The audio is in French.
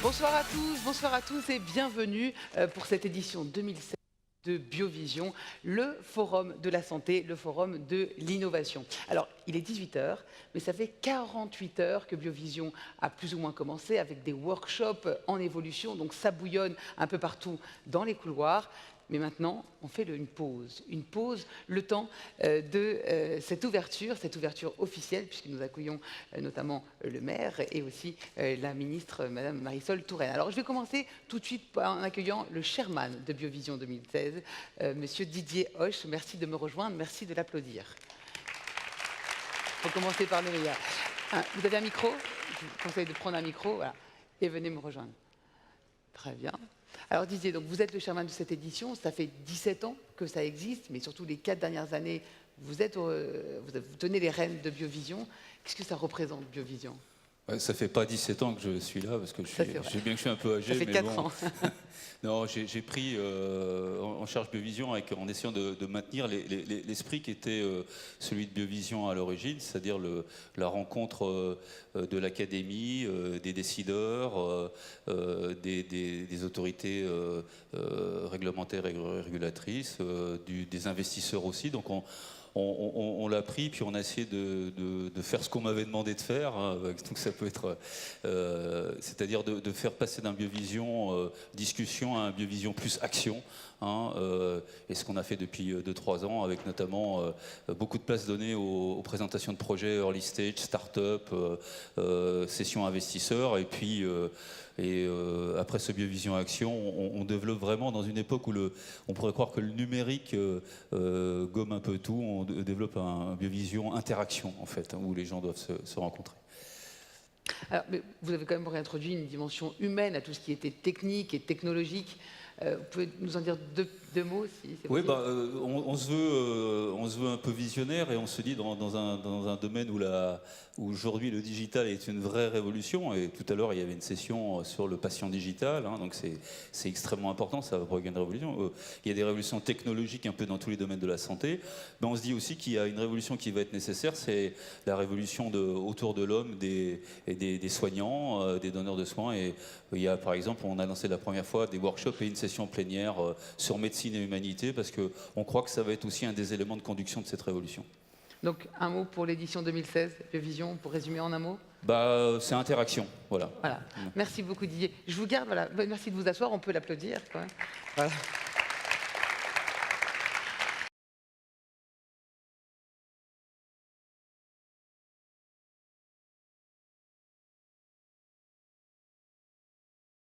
Bonsoir à tous et bienvenue pour cette édition 2016 de Biovision, le forum de la santé, le forum de l'innovation. Alors, il est 18 h, mais ça fait 48 heures que Biovision a plus ou moins commencé avec des workshops en évolution, donc ça bouillonne un peu partout dans les couloirs. Mais maintenant, on fait une pause, le temps de cette ouverture officielle, puisque nous accueillons notamment le maire et aussi la ministre, Madame Marisol Touraine. Alors, je vais commencer tout de suite en accueillant le chairman de Biovision 2016, Monsieur Didier Hoche. Merci de me rejoindre, merci de l'applaudir. Il faut commencer par le meilleur. Vous avez un micro? Je vous conseille de prendre un micro, voilà, et venez me rejoindre. Très bien. Alors Didier, donc vous êtes le chairman de cette édition, ça fait 17 ans que ça existe, mais surtout les 4 dernières années, vous tenez les rênes de Biovision. Qu'est-ce que ça représente, Biovision? Ouais, ça fait pas 17 ans que je suis là, parce que je sais bien que je suis un peu âgé. Ça fait 4 ans. Non, j'ai pris en charge Biovision en essayant de maintenir l'esprit qui était celui de Biovision à l'origine, c'est-à-dire la rencontre de l'académie, des décideurs, des autorités réglementaires et régulatrices, des investisseurs aussi. Donc on l'a pris, puis on a essayé de faire ce qu'on m'avait demandé de faire. Hein, donc ça peut être, c'est-à-dire de faire passer d'un Biovision discussion à un Biovision plus action. Hein, et ce qu'on a fait depuis 2-3 ans, avec notamment beaucoup de place donnée aux présentations de projets early stage, start-up, sessions investisseurs, et puis après ce Biovision Action, on développe vraiment dans une époque où on pourrait croire que le numérique gomme un peu tout. On développe un Biovision Interaction, en fait, hein, où les gens doivent se rencontrer. Alors, mais vous avez quand même réintroduit une dimension humaine à tout ce qui était technique et technologique. Vous pouvez nous en dire deux mots, si c'est possible? Oui, on se veut un peu visionnaire, et on se dit dans un domaine où aujourd'hui le digital est une vraie révolution. Et tout à l'heure, il y avait une session sur le patient digital, hein, donc c'est extrêmement important, ça va provoquer une révolution. Il y a des révolutions technologiques un peu dans tous les domaines de la santé, mais on se dit aussi qu'il y a une révolution qui va être nécessaire, c'est la révolution autour de l'homme, des soignants, des donneurs de soins. Et il y a, par exemple, on a lancé la première fois des workshops et une session plénière sur médecine et humanité, parce qu'on croit que ça va être aussi un des éléments de conduction de cette révolution. Donc, un mot pour l'édition 2016, Biovision, pour résumer en un mot? C'est interaction, voilà. Voilà. Merci beaucoup Didier. Je vous garde, voilà. Merci de vous asseoir, on peut l'applaudir quand même. Voilà.